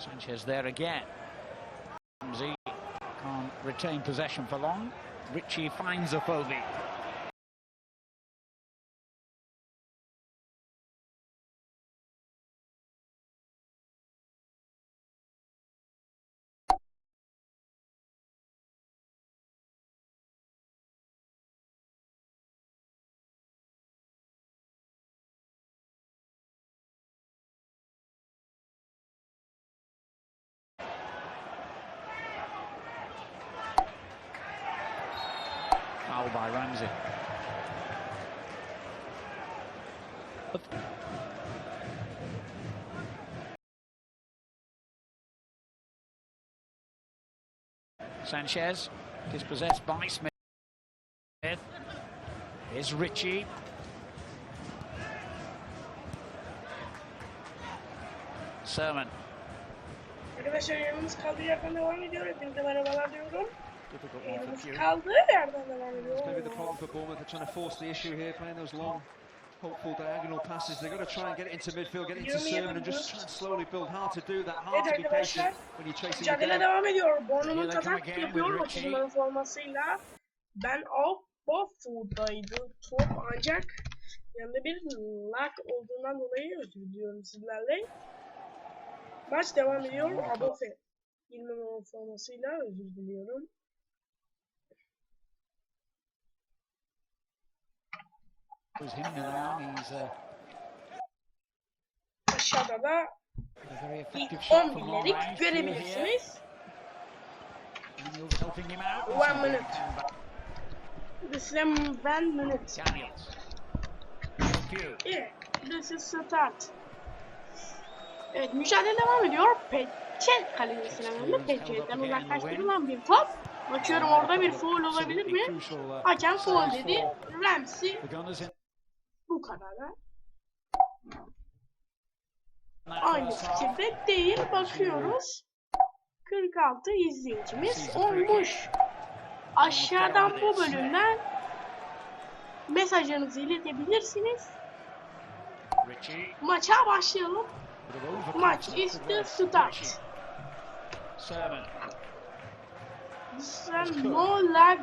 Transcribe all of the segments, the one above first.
Sanchez there again. Ramsey can't retain possession for long. Richie finds a Afobe. Foul by Ramsey. Sanchez dispossessed by Smith. Here's Richie. Sermon. Arkadaşlar yayınımız kaldığı yerden devam ediyor. Hepinize merhabalar diyorum. Yayınımız kaldığı yerden devam ediyor. Maybe the problem for Bournemouth, they're trying to force the issue here, playing those long, hopeful diagonal passes. They've got to try and get it into midfield, get it into Sermon, and just try and slowly build. Hard to do that, hard to be patient when you're chasing the Mücadele game. devam ediyor. Bournemouth atak yapıyor Maçının formasıyla. Ben off-foot'daydı top, ancak yanında bir lag olduğundan dolayı özür diliyorum sizlerle. Maç devam ediyor. Abone bilmem formasıyla özür diliyorum. Aşağıda da ilk 11'leri görebilirsiniz. 1 minute. This is 1 minute. Yeah, this is start. Evet, mücadele devam ediyor. Peçe kalesine önünde Peçe'den uzaklaştırılan bir top. Bakıyorum orada bir foul olabilir mi? Hakem foul dedi. Ramsey bu kadar. Aynı fikirde değil, bakıyoruz. 46 izleyicimiz olmuş. Aşağıdan bu bölümden mesajlarınızı iletebilirsiniz. Maça başlayalım. Maç is the start. No lag.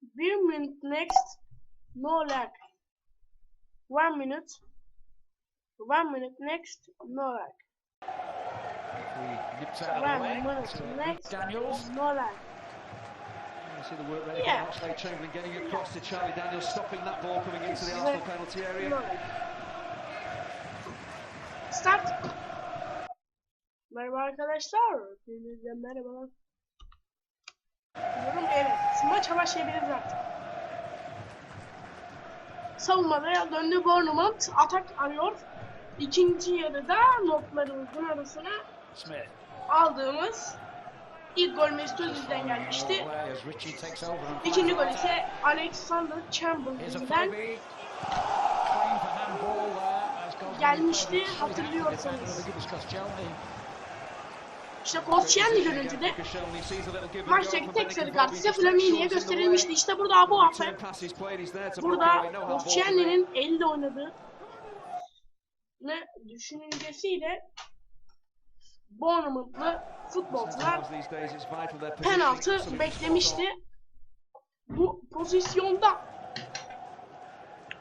Bir minute next. No lag. 1 minute. 1 minute next. No lag. 1 minute next. No lag. You see the work ready for Herşey Chamberlain getting across to Charlie Daniels, stopping that ball coming into the Arsenal penalty area. Start. Merhaba arkadaşlar. Hepinize merhabalar. Diyorum, evet. Maça başlayabiliriz artık. Savunmada döndü Bournemouth. Atak arıyor. İkinci yarıda notlarımızın arasına aldığımız ilk gol Mesut Özil'den gelmişti. İkinci gol ise Alexander Chamberlain'den gelmişti, hatırlıyorsanız. İşte Canli görüntüde maçtaki tek sarı kart ise Flamini'ye gösterilmişti. İşte burada Abu Afer, burada Canli'nin elle oynadığı ne düşüncesiyle Bournemouth'lu futbolcular penaltı beklemişti. Bu pozisyonda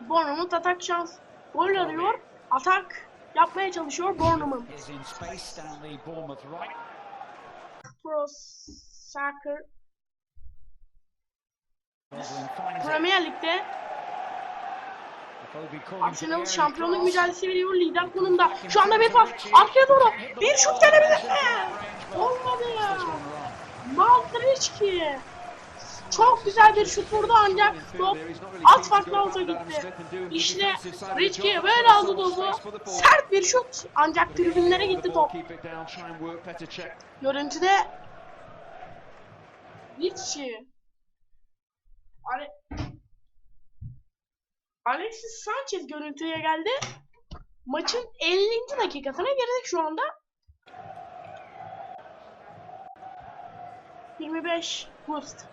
Bournemouth atak şans gol arıyor. Atak yapmaya çalışıyor Bournemouth. Pro Soccer Premier Lig'de Arsenal şampiyonluk mücadelesi veriyor, lider konumda. Şu anda bir pas arkaya doğru, bir şut gelebilir mi? Olmadı ya. Maldriçki çok güzel bir şut vurdu, ancak top alt farklı olsa gitti. İşte Richie böyle aldı dozu. Sert bir şut, ancak tribünlere gitti top. Görüntüde Richie Alexis Sanchez görüntüye geldi. Maçın 50. dakikasına girdik şu anda. 25 boost.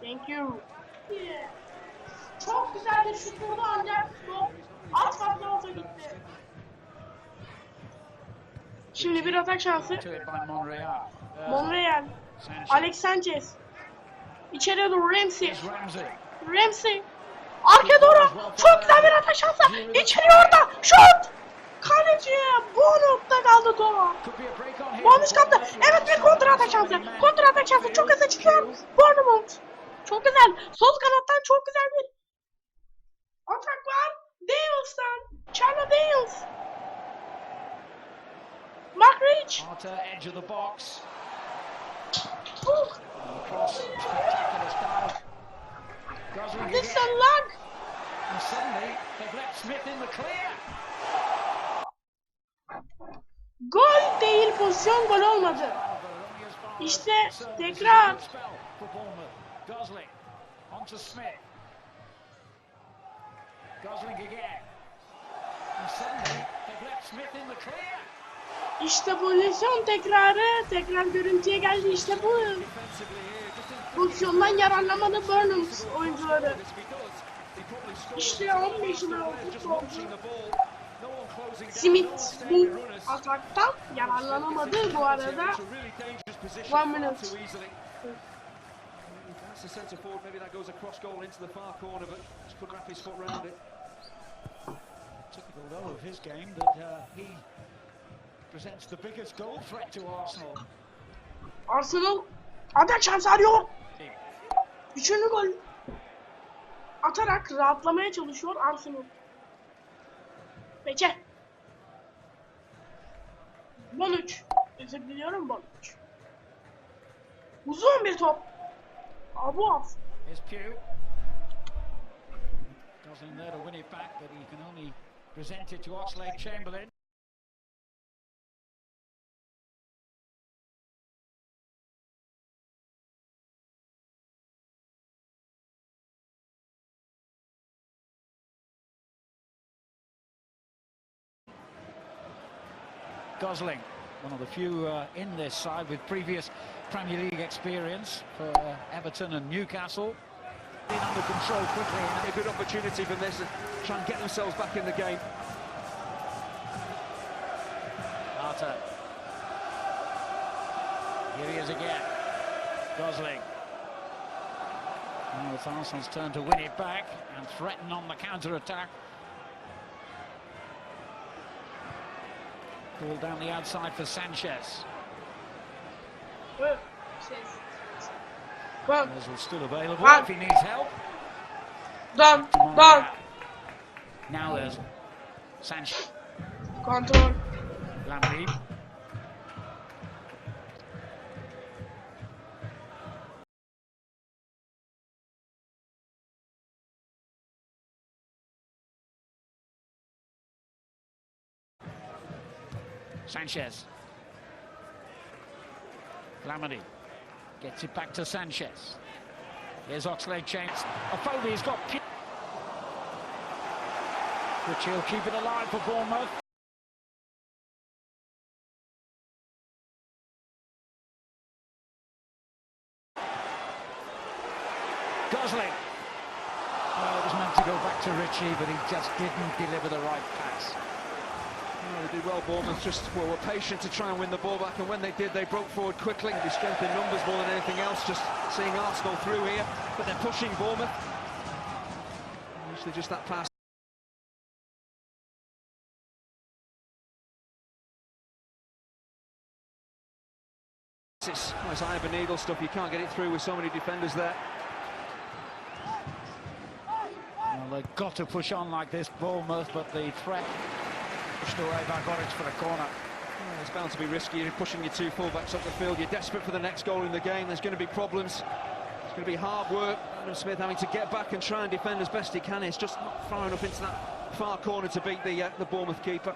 Thank you. Çok güzel bir şut vurdu, ancak top Şimdi bir atak şansı. To it by Monreal. Monreal. Alex Sanchez. İçeriye doğru Ramsey. Here's Ramsey. Ramsey. Arkaya doğru. Çok güzel bir atak şansı. İçeriye orada. Şut. Kaleci. Bournemouth'ta kaldı top. Could be a break on here. Bournemouth kaptı. Evet, bir kontra atak şansı. Kontra atak şansı. Çok hızlı çıkıyor. Bournemouth. Çok güzel. Sol kanattan çok güzel bir atak var. Dales'tan. Charlie Dales. Mark Rich. Arthur, edge of the box. Hook. Cross. Spectacular style. Gosling This is again. a luck. And suddenly they've let Smith in the clear. Gol değil, pozisyon gol olmadı. İşte tekrar. Gosling onto Smith. Gosling again. And suddenly they've let Smith in the clear. İşte pozisyon tekrarı. Tekrar görüntüye geldi. İşte bu. Pozisyondan yararlamadı Bournemouth oyuncuları. İşte 15 yıllık futbolcu. Smith bu ataktan yararlanamadı bu arada. 1 minute. Typical though of his game that he presents the biggest goal threat to Arsenal. Arsenal atak şansı arıyor. Üçüncü gol atarak rahatlamaya çalışıyor Arsenal. Peki. Bonuç. Özür diliyorum Bonuç. Uzun bir top. Abuaf. Here's Pugh. Gosling there to win it back, but he can only present it to Oxlade-Chamberlain. Gosling, one of the few in this side with previous Premier League experience for Everton and Newcastle. In under control quickly. A good opportunity for this to try and get themselves back in the game. Arthur. Here he is again. Gosling. Now it's Arsenal's turn to win it back and threaten on the counter-attack. Ball down the outside for Sanchez. Ozil's still available if he needs help. Done. Now there's Sanchez. Control. Lambi. Sanchez. Lamini gets it back to Sanchez. Here's Oxlade-Chamberlain. Foley's got... Which he'll keep it alive for Bournemouth. Gosling. Oh, it was meant to go back to Richie, but he just didn't deliver the right pass. They did well, Bournemouth just were patient to try and win the ball back, and when they did, they broke forward quickly. They strengthened numbers more than anything else, just seeing Arsenal through here, but they're pushing Bournemouth. Usually just that pass. It's eye of a needle stuff, you can't get it through with so many defenders there. Well, they've got to push on like this, Bournemouth, but the threat pushed away by Boric for the corner. Well, it's bound to be risky. You're pushing your two fullbacks up the field. You're desperate for the next goal in the game. There's going to be problems. It's going to be hard work. Adam Smith having to get back and try and defend as best he can. It's just not far enough into that far corner to beat the Bournemouth keeper.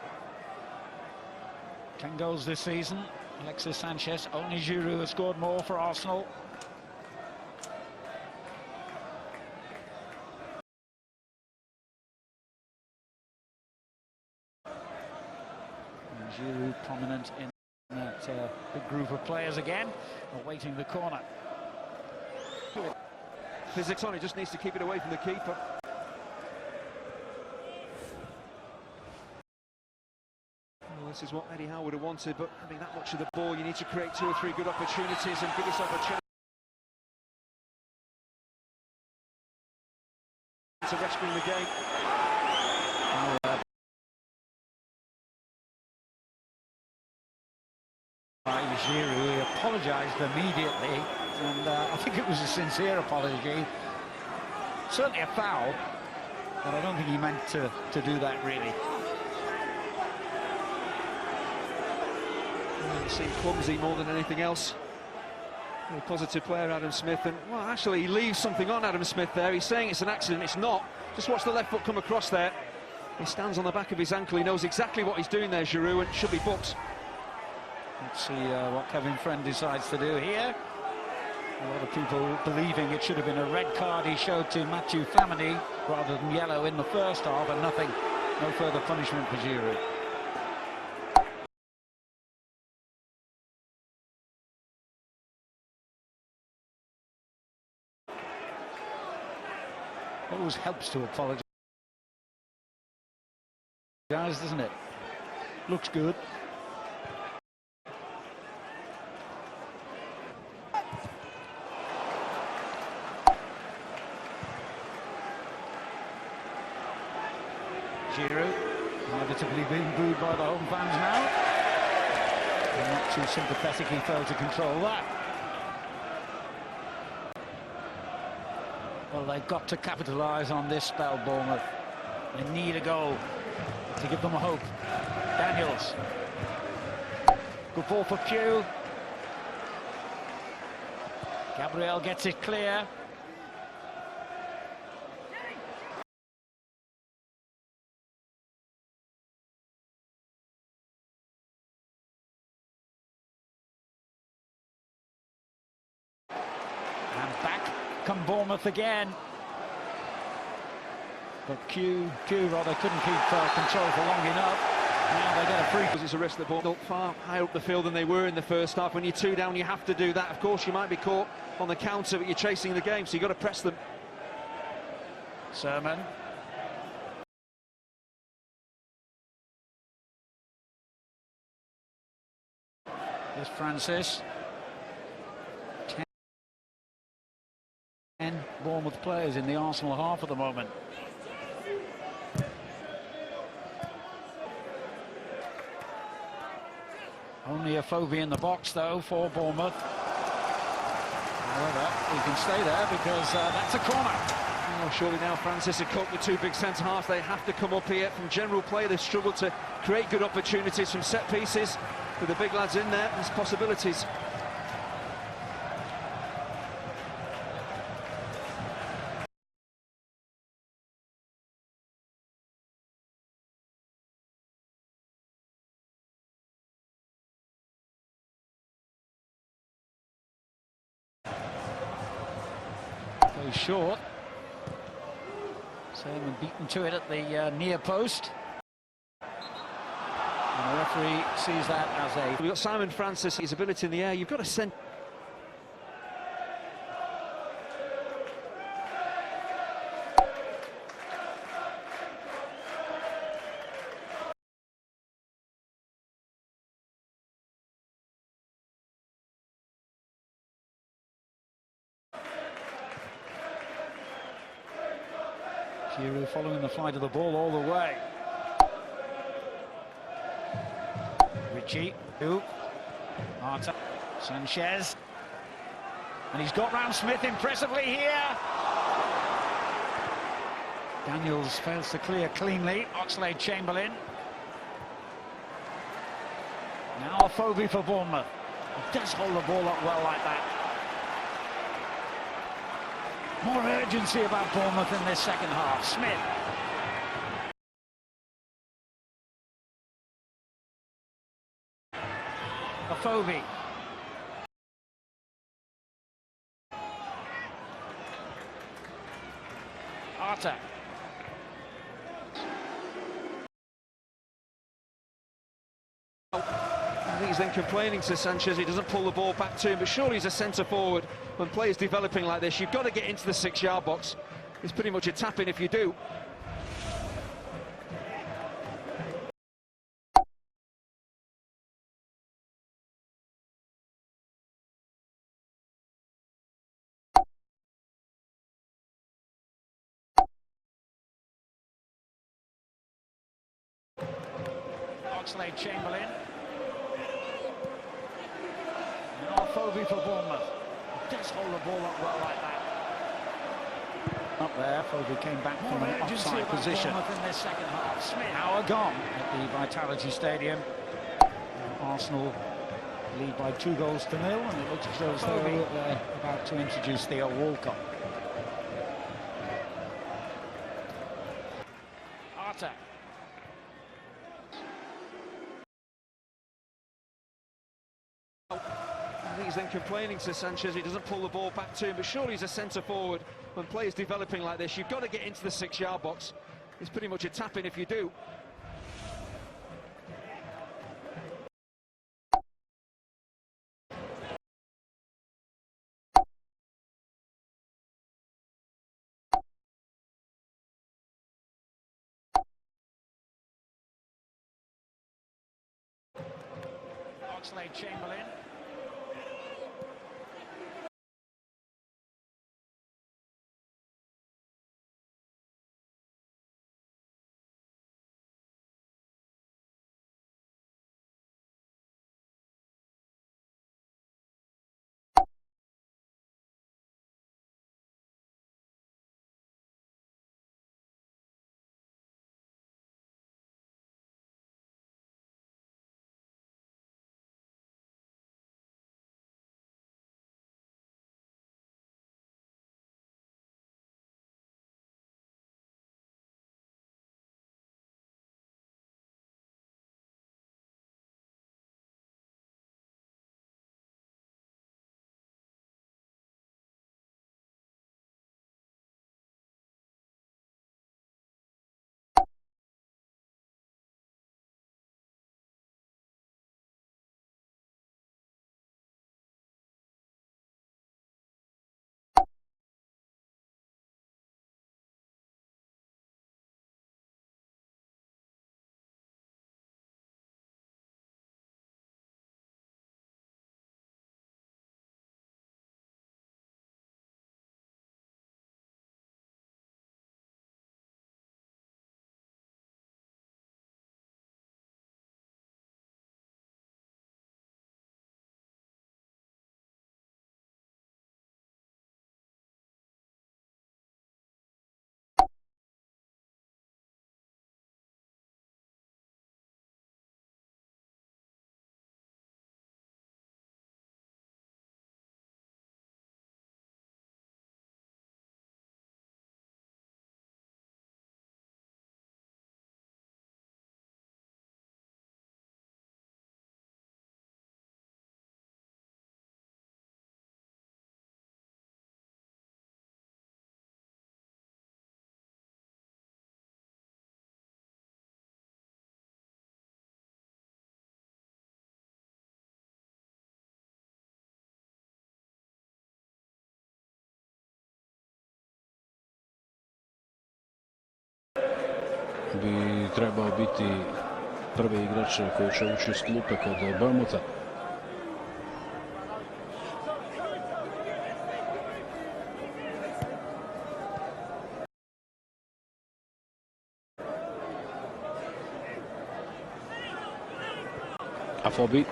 10 goals this season. Alexis Sanchez, only Giroud has scored more for Arsenal. Giroud prominent in that big group of players again, awaiting the corner. Physics on, he just needs to keep it away from the keeper. Well, this is what Eddie Howe would have wanted, but having that much of the ball, you need to create 2 or 3 good opportunities and give yourself a chance to rescuing the game. Giroud, he apologised immediately, and I think it was a sincere apology. Certainly a foul, but I don't think he meant to do that really. He seemed clumsy more than anything else. A positive player, Adam Smith, and well, actually he leaves something on Adam Smith there. He's saying it's an accident, it's not. Just watch the left foot come across there. He stands on the back of his ankle, he knows exactly what he's doing there, Giroud, and should be booked. Let's see what Kevin Friend decides to do here. A lot of people believing it should have been a red card he showed to Mathieu Flamini rather than yellow in the first half, and nothing, no further punishment for Giroud. Always helps to apologise, doesn't it? Looks good. Giroud, inevitably being booed by the home fans now. They're not too sympathetic, he failed to control that. Well, they've got to capitalise on this spell, Bournemouth. They need a goal to give them a hope. Daniels. Good ball for Pugh. Gabriel gets it clear. And back come Bournemouth again. But Q rather couldn't keep control for long enough. Now they get a free. Because it's a risk the ball far higher up the field than they were in the first half. When you're 2 down, you have to do that. Of course, you might be caught on the counter, but you're chasing the game, so you've got to press them. Sermon. Here's Francis. 10 Bournemouth players in the Arsenal half at the moment. Only a phobia in the box, though, for Bournemouth. However, he can stay there because that's a corner. Oh, surely now Francis have caught the 2 big centre-halves. They have to come up here. From general play, they've struggled to create good opportunities from set pieces. With the big lads in there, there's possibilities. Very short. Sermon beaten to it at the near post. And the referee sees that as a... We've got Simon Francis, his ability in the air. You've got to send... Giroud following the flight of the ball all the way. Richie, Arta, Sanchez, and he's got round Smith impressively here. Daniels fails to clear cleanly. Oxlade-Chamberlain. Now a phobia for Bournemouth. He does hold the ball up well like that. More urgency about Bournemouth in this second half. Smith. Afobe. Arta. I think he's then complaining to Sanchez he doesn't pull the ball back to him, but surely he's a centre forward. When players developing like this, you've got to get into the 6-yard box. It's pretty much a tap-in if you do. Chamberlain. Now Phobie for Bournemouth. He does hold the ball up well like that. Up there, Phobie came back from an offside position in this second half. Smith now gone at the Vitality Stadium. Arsenal lead by 2-0, and it looks as though they're about to introduce Theo Walcott. Arta. He's then complaining to Sanchez he doesn't pull the ball back to him, but surely he's a centre forward. When players developing like this, you've got to get into the 6-yard box. It's pretty much a tap-in if you do. Chamberlain. Bi trebao biti prvi igrač koji će ući iz klupe kod Bournemoutha. Phobie.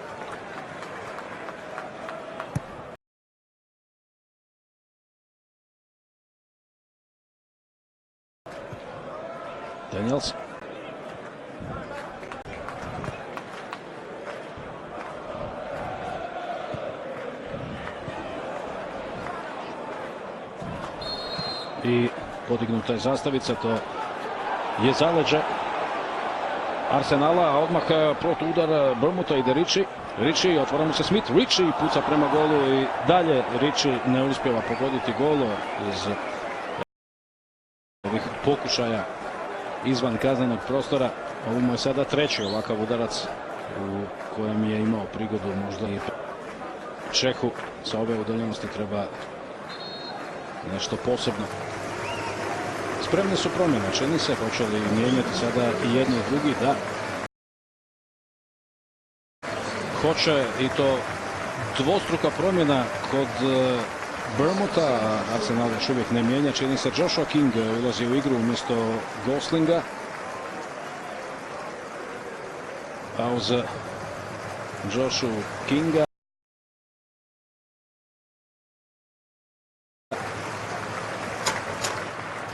Daniels. I podignuta je zastavica, to je zaleđe Arsenala, a odmah protuudar Bournemoutha ide Richie, otvara mu se Smith, Richie puca prema golu i dalje Richie ne uspijeva pogoditi gol iz ovih pokušaja izvan kaznenog prostora. Ovo mu je sada treći ovakav udarac u kojem je imao prigodu možda i Čehu sa ove udaljenosti treba nešto posebno. Spremne su promjene, čini se, hoće li mijenjati sada i jedni i drugi, da. Hoće, i to dvostruka promjena kod Bournemoutha, Arsenal još uvijek ne mijenja, čini se Joshua King ulazi u igru umjesto Goslinga. pauza Joshu Kinga.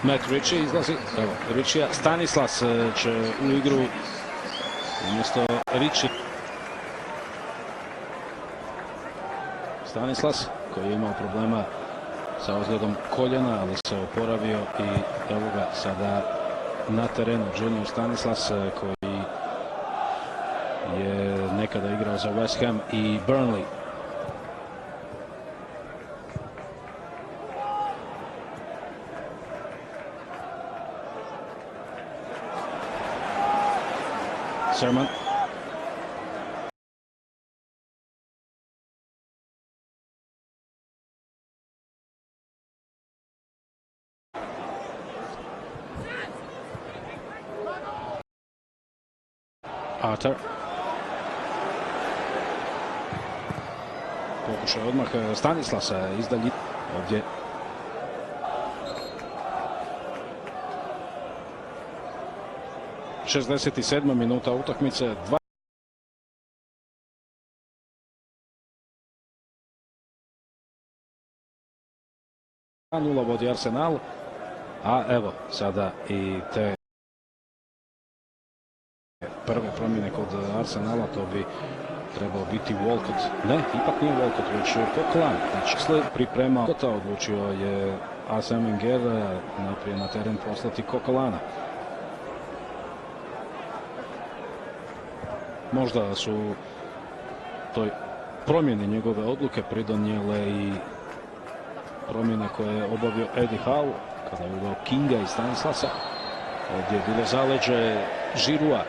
Matt Ritchie izlazi. Evo, Ritchija. Stanislas će u igru umjesto Ritchie. Stanislas koji je imao problema sa ozljedom koljena, ali se oporavio i evo ga sada na terenu Junior Stanislas koji je nekada igrao za West Ham i Burnley. Sermon. Arthur. Pokušaj odmah Stanislasa izdalji. Ovdje ...67. minuta utakmice. 2-0 vodi Arsenal. A evo sada i te prve promjene kod Arsenala, to bi trebao biti Walcott. Ne, ipak nije Walcott, već Coquelin. Znači, priprema Walcotta, odlučio je Arsene Wenger najprije na teren poslati Coquelina. Možda su toj promjeni njegove odluke pridonijele i promjene koje je obavio Eddie Howe kada je uveo Kinga i Stanislasa. Ovdje je bilo zaleđe Žirua.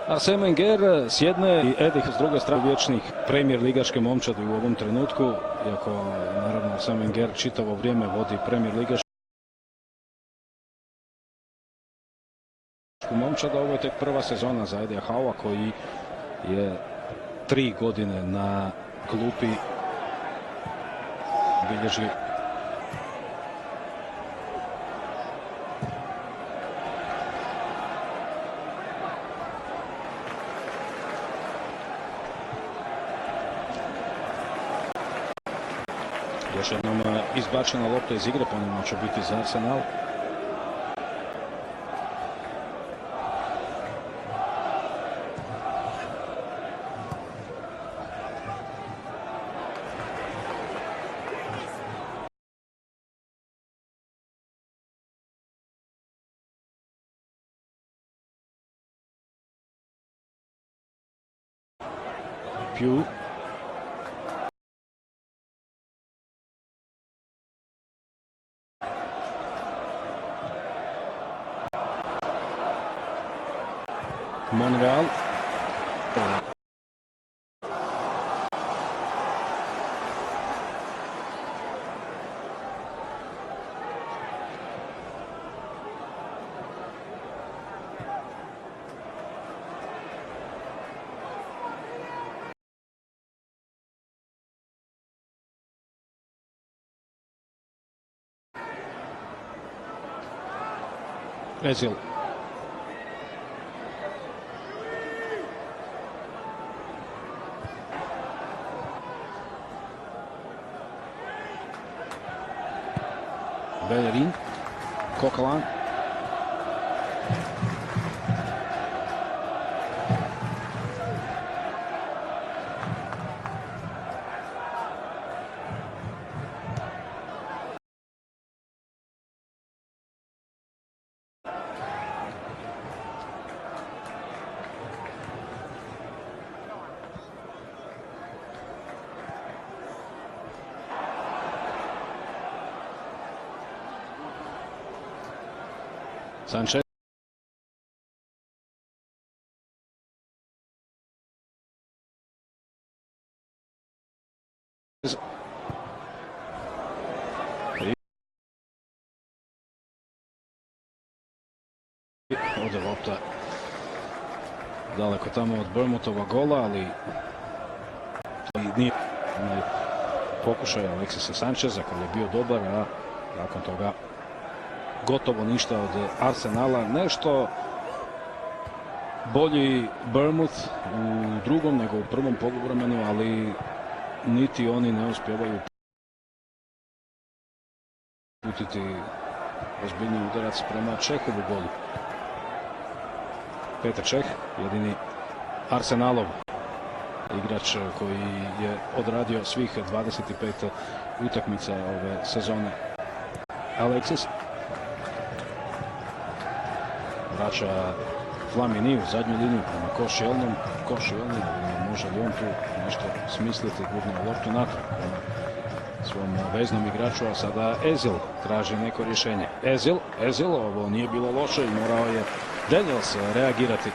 Arsene Wenger s jedne i Edih s druge strane vječnih premijer ligaške momčadi u ovom trenutku, iako naravno Arsene Wenger čitavo vrijeme vodi premijer ligašku momčada. Ovo je tek prva sezona za Eddie Howa koji je 3 godine na klupi, bilježi još jednom izbačena lopta iz igre, ponovno će biti za Arsenal. Pju. Monreal. Ezil. Bellerin, Coquelin. Sanchez. tamo od Bournemouthova gola, ali nije pokušaj Alexisa Sancheza koji je bio dobar, a nakon toga gotovo ništa od Arsenala. Nešto bolji Bournemouth u drugom nego u prvom poluvremenu, ali niti oni ne uspijevaju uputiti ozbiljni udarac prema Čehovu golu. Petr Čeh, jedini Arsenalov igrač koji je odradio svih 25 utakmica ove sezone. Alexis vraća Flamini u zadnju liniju prema Košielnom. Košielni, može li on tu nešto smisliti, gurnuo loptu natrag prema svom veznom igraču, a sada Ezil traži neko rješenje. Ezil, ovo nije bilo loše i morao je Daniels reagirati.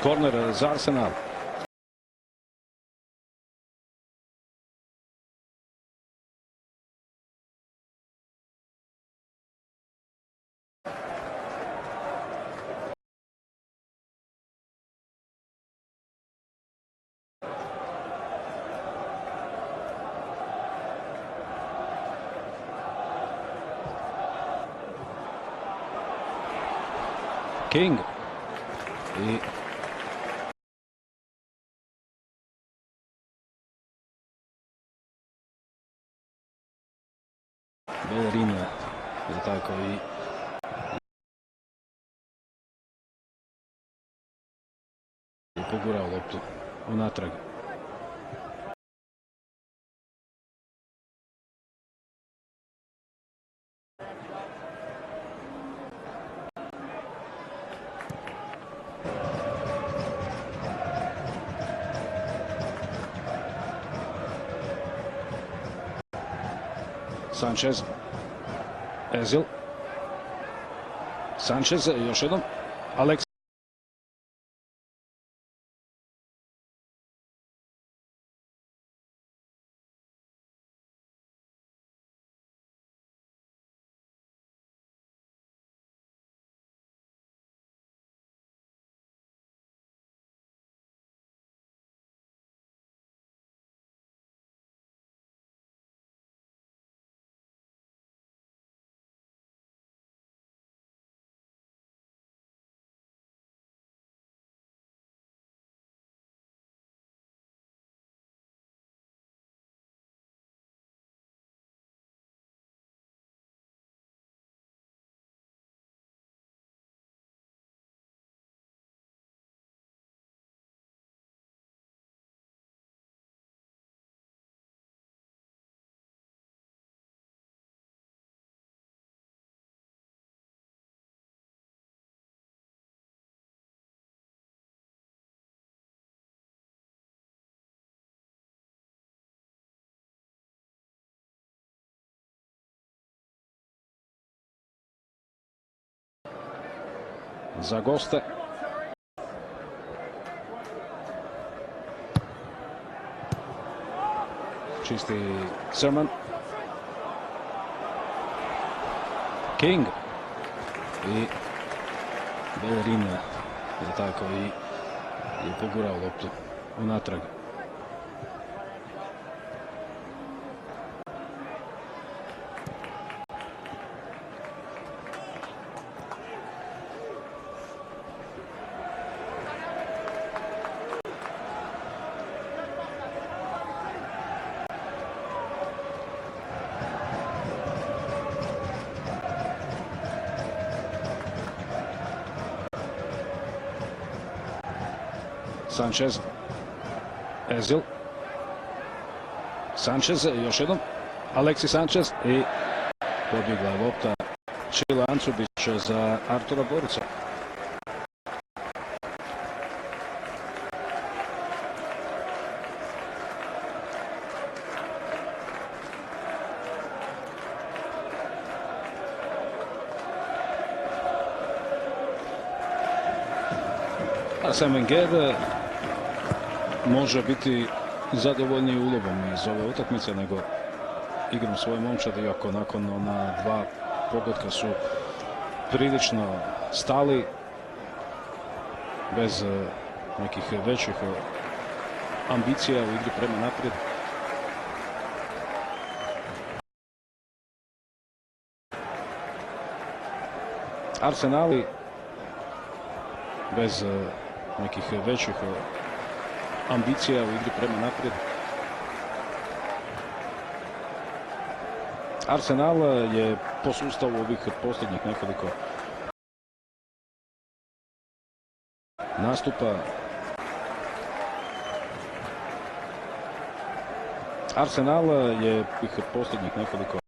Korner za Arsenal. King i Bellerin je taj koji je pogurao loptu unatrag. Sanchez, Ezil, Sanchez, još jednom, Alex. Za goste. Čisti Sermon. King. I Bellerin je taj koji je pogurao loptu unatrag. Sanchez, Ezil, Sanchez, još jednom, Alexis Sanchez i pobjegla lopta Čila Ancubić za Artura Borića. Arsene Wenger može biti zadovoljniji ulogom iz ove utakmice nego igrom svoje momčadi, iako nakon ona dva pogotka su prilično stali bez nekih većih ambicija u igri prema naprijed. Arsenali bez nekih većih ambicija u igri prema naprijed. Arsenal je po sustavu ovih posljednjih nekoliko nastupa Arsenal je posljednjih nekoliko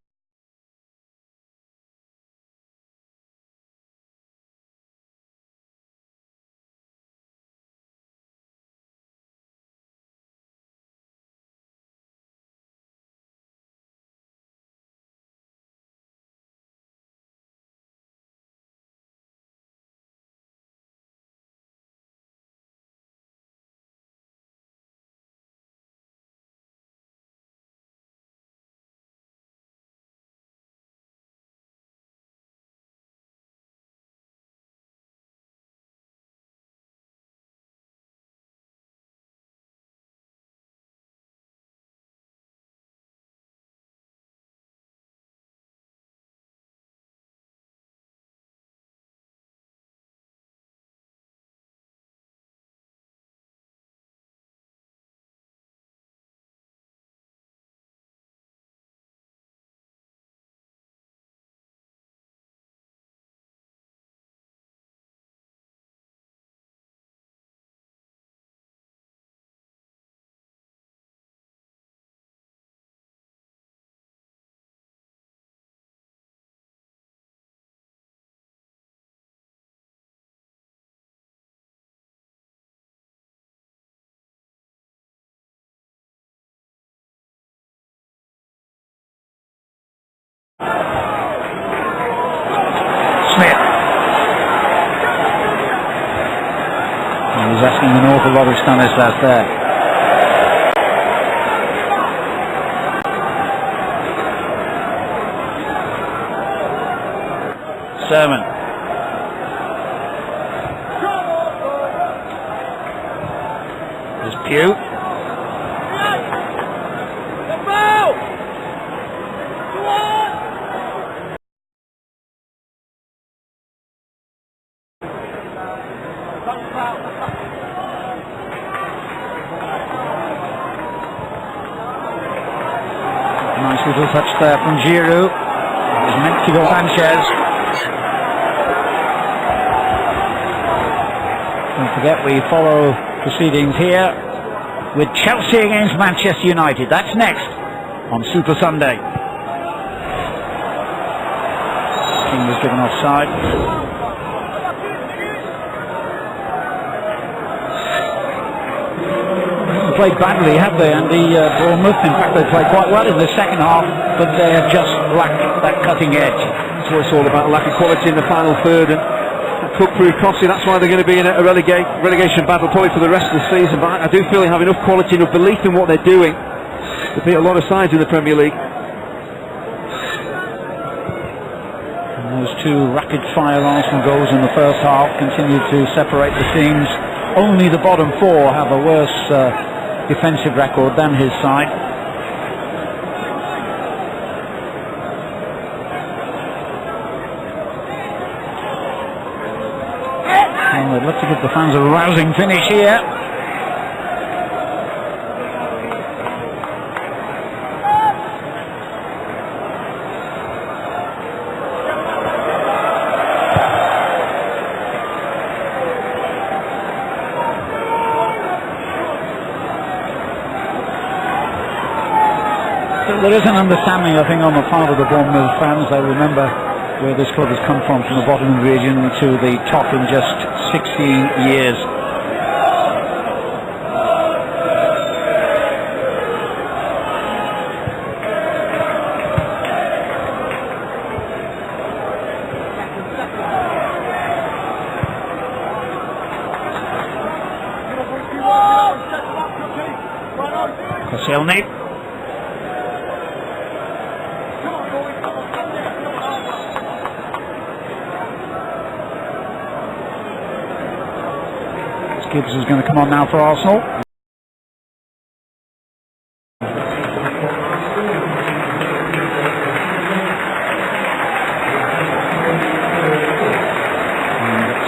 He's asking an awful lot of Stanislas there. Sermon. There's Pugh. Nice little touch there from Giroud. It was meant to go Sanchez. Don't forget we follow proceedings here with Chelsea against Manchester United. That's next on Super Sunday. King was given offside. Played badly, have they? And the Bournemouth, in fact, they played quite well in the second half, but they have just lacked that cutting edge. That's what it's all about, a lack of quality in the final third, and that could prove costly. That's why they're going to be in a relegation battle probably for the rest of the season. But I do feel they have enough quality, enough belief in what they're doing to beat a lot of sides in the Premier League. And those two rapid-fire Arsenal goals in the first half continue to separate the teams. Only the bottom four have a worse defensive record than his side. And they'd love to give the fans a rousing finish here. There is an understanding, I think, on the part of the Bournemouth fans. They remember where this club has come from the bottom region to the top in just 16 years. Koscielny. Gibbs is going to come on now for Arsenal.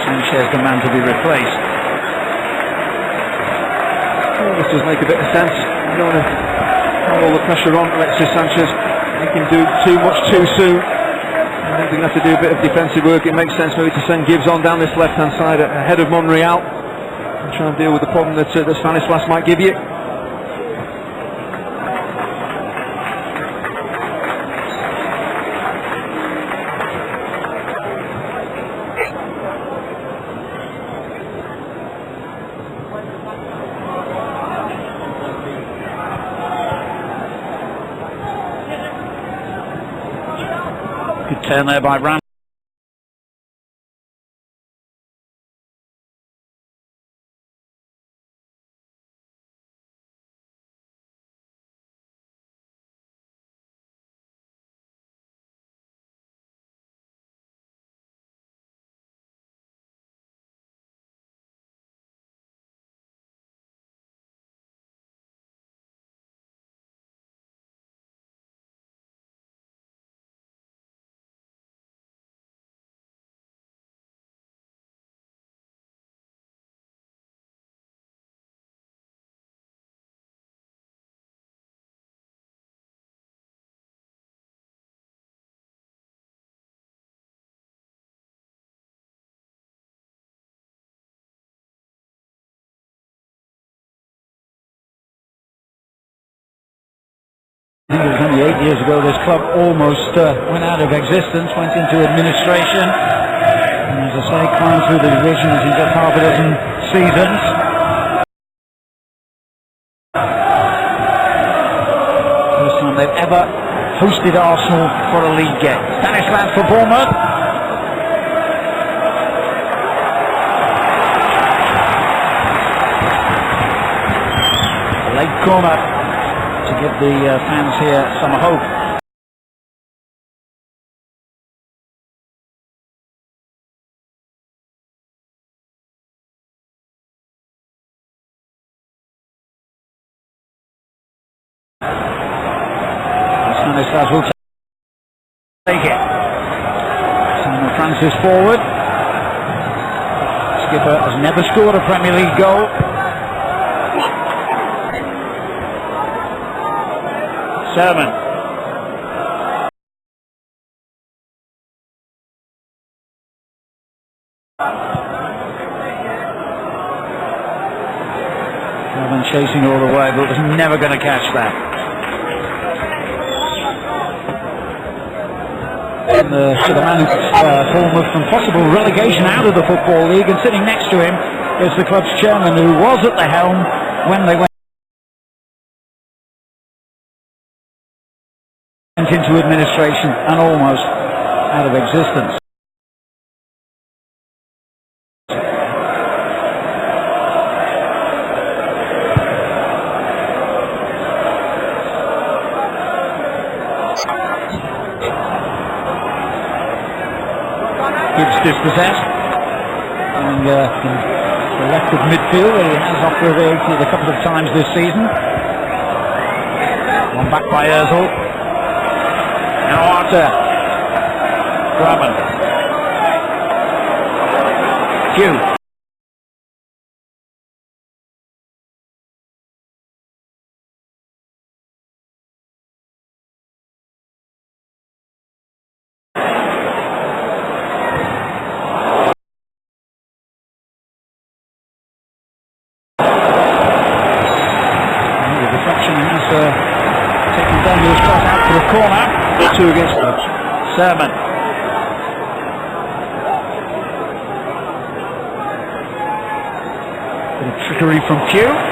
Sanchez, the man to be replaced. Well, this does make a bit of sense. You don't want to have all the pressure on Alexis Sanchez. He can do too much too soon. I think they're going to have to do a bit of defensive work. It makes sense maybe to send Gibbs on down this left-hand side ahead of Monreal and try and deal with the problem that Stanislas might give you. Good turn there by Ram. I think it was only 8 years ago this club almost went out of existence, went into administration, and as I say, climbed through the divisions in just half a dozen seasons. First time they've ever hosted Arsenal for a league game. Stanislas for Bournemouth. Late corner to give the fans here some hope. Stanislas will take it. Simon Francis forward. Skipper has never scored a Premier League goal. Sermon. Sermon chasing all the way, but was never going to catch that. And to the man who Bournemouth from possible relegation out of the Football League, and sitting next to him is the club's chairman, who was at the helm when they went into administration and almost out of existence. Gibbs dispossessed and in the left of midfield, where he has operated a couple of times this season. One back by Ozil. Now Arthur. Grumman. Hugh. The deflection has taken Daniel's cross out for a corner. 2 against Sermon. Bit of trickery from Pugh.